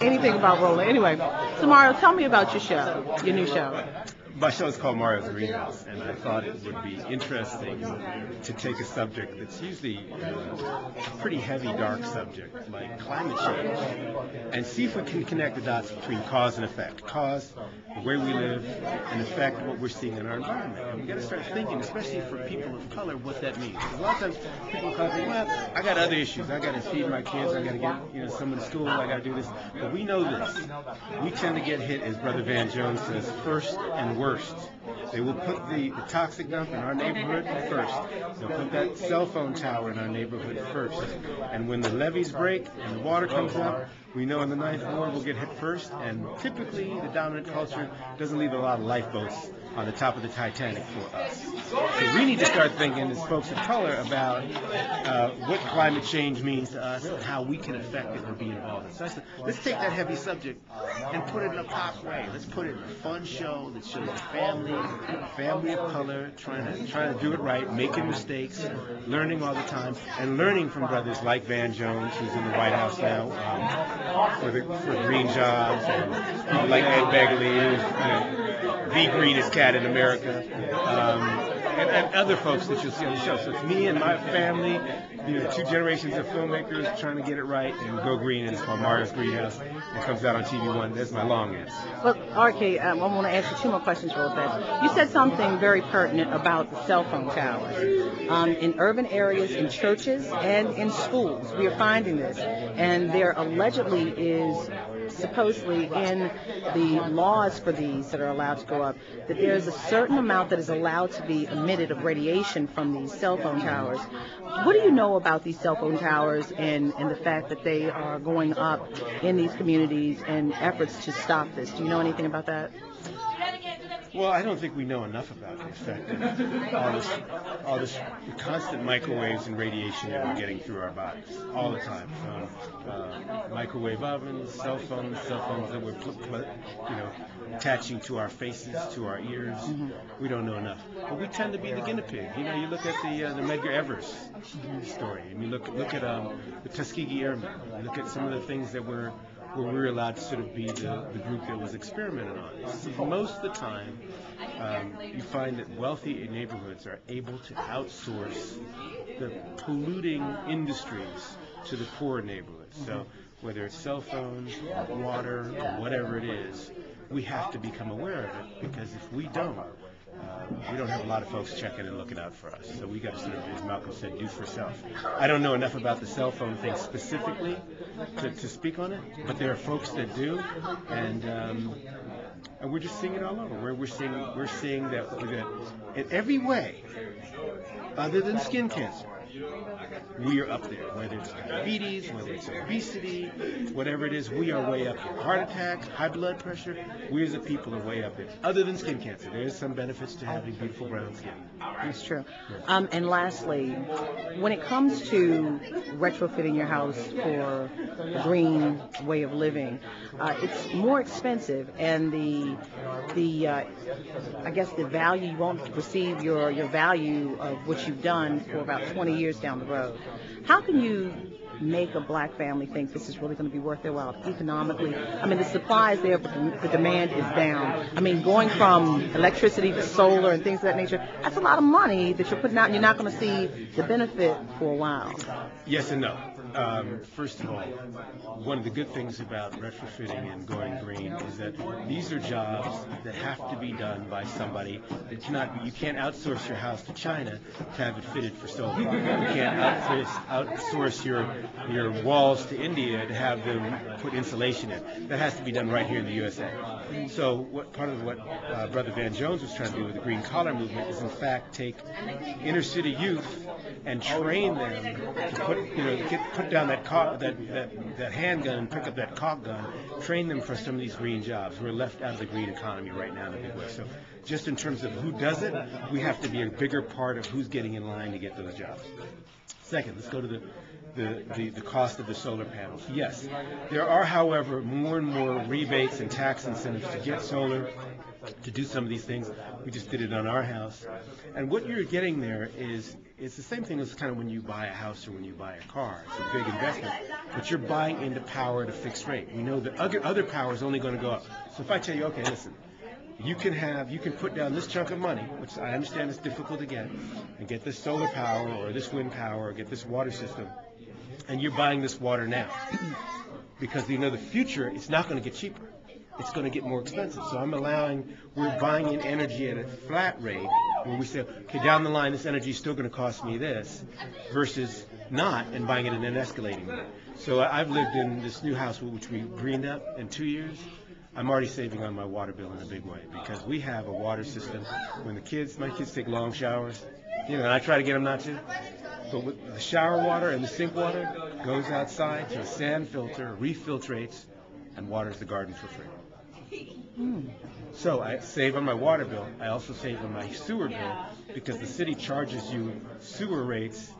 anything about rolling. Anyway, so Mario, tell me about your show, your new show. My show is called Mario's Greenhouse, and I thought it would be interesting to take a subject that's usually a pretty heavy, dark subject, like climate change, and see if we can connect the dots between cause and effect. Cause, the way we live, and effect, what we're seeing in our environment. And we've got to start thinking, especially for people of color, what that means. Because a lot of times people of color think, well, I got other issues. I got to feed my kids. I got to get someone to school. I got to do this. But we know this. We tend to get hit, as Brother Van Jones says, first and worst. They will put the toxic dump in our neighborhood first. They'll put that cell phone tower in our neighborhood first. And when the levees break and the water comes up, we know in the Ninth Ward we'll get hit first. And typically, the dominant culture doesn't leave a lot of lifeboats on the top of the Titanic for us. So we need to start thinking as folks of color about what climate change means to us and how we can affect it or be involved. So let's take that heavy subject and put it in a pop way. Let's put it in a fun show that shows a family of color, trying to do it right, making mistakes, learning all the time, and learning from brothers like Van Jones, who's in the White House now for green jobs, and like Ed Begley, who's the greenest cat in America, and other folks that you'll see on the show. So it's me and my family, two generations of filmmakers trying to get it right and go green, and it's called Mario's Greenhouse. It comes out on TV1. That's my long answer. Well, RK, I want to ask you two more questions real fast. You said something very pertinent about the cell phone towers. In urban areas, in churches, and in schools, we are finding this. And there allegedly is, supposedly in the laws for these that are allowed to go up, that there's a certain amount that is allowed to be emitted of radiation from these cell phone towers. What do you know about these cell phone towers and the fact that they are going up in these communities and efforts to stop this? Do you know anything about that? Well, I don't think we know enough about the effect of all this constant microwaves and radiation that we're getting through our bodies all the time, from microwave ovens, cell phones that we're attaching to our faces, to our ears. We don't know enough, but we tend to be the guinea pig. You look at the Medgar Evers story, and you look at the Tuskegee Airmen. You look at some of the things that where we were allowed to sort of be the group that was experimented on. Most of the time, you find that wealthy neighborhoods are able to outsource the polluting industries to the poor neighborhoods. So whether it's cell phones, water, or whatever it is, we have to become aware of it, because if we don't have a lot of folks checking and looking out for us. So we got to sort of, as Malcolm said, do for self. I don't know enough about the cell phone thing specifically to speak on it, but there are folks that do, and we're just seeing it all over. We're seeing that in every way, other than skin cancer, we are up there. Whether it's diabetes, whether it's obesity, whatever it is, we are way up there. Heart attack, high blood pressure, we as a people are way up there. Other than skin cancer, there is some benefits to having beautiful brown skin. That's true. And lastly, when it comes to retrofitting your house for a green way of living, it's more expensive, and I guess the value, you won't receive your value of what you've done for about 20 years down the road. How can you make a black family think this is really going to be worth their while economically? I mean, the supply is there, but the demand is down. I mean, going from electricity to solar and things of that nature, that's a lot of money that you're putting out, and you're not going to see the benefit for a while. Yes and no. First of all, one of the good things about retrofitting and going green is that these are jobs that have to be done by somebody. You can't outsource your house to China to have it fitted for solar. You can't outsource your walls to India to have them put insulation in. That has to be done right here in the USA. So part of what Brother Van Jones was trying to do with the Green Collar Movement is, in fact, take inner city youth and train them to put down that handgun and pick up that caulk gun, train them for some of these green jobs. We're left out of the green economy right now in a big way. So just in terms of who does it, we have to be a bigger part of who's getting in line to get those jobs. Second, let's go to the cost of the solar panels. Yes, there are, however, more and more rebates and tax incentives to get solar to do some of these things. We just did it on our house. And what you're getting there is it's the same thing as kind of when you buy a house or when you buy a car. It's a big investment, but you're buying into power at a fixed rate. We know that other power is only going to go up. So if I tell you, okay, listen, you can put down this chunk of money, which I understand is difficult to get, and get this solar power or this wind power or get this water system, and you're buying this water now. Because you know the future, it's not going to get cheaper. It's going to get more expensive. So we're buying in energy at a flat rate where we say, okay, down the line, this energy is still going to cost me this, versus not, and buying it in an escalating rate. So I've lived in this new house, which we greened up in 2 years. I'm already saving on my water bill in a big way because we have a water system. When my kids take long showers, and I try to get them not to, but with the shower water and the sink water goes outside to a sand filter, refiltrates, and waters the garden for free. So I save on my water bill. I also save on my sewer bill because the city charges you sewer rates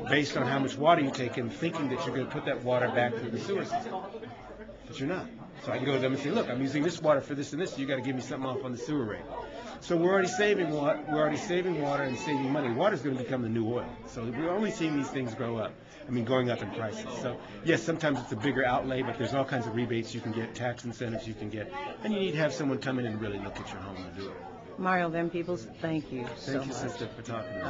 based on how much water you take in, thinking that you're going to put that water back through the sewer system. But you're not. So I can go to them and say, look, I'm using this water for this and this, so you got to give me something off on the sewer rate. So we're already saving water. We're already saving water and saving money. Water's going to become the new oil. So we're only seeing these things grow up. Going up in prices. So yes, sometimes it's a bigger outlay, but there's all kinds of rebates you can get, tax incentives you can get, and you need to have someone come in and really look at your home and do it. Mario Van Peebles, thank you so much. Thank you, sister, for talking to me.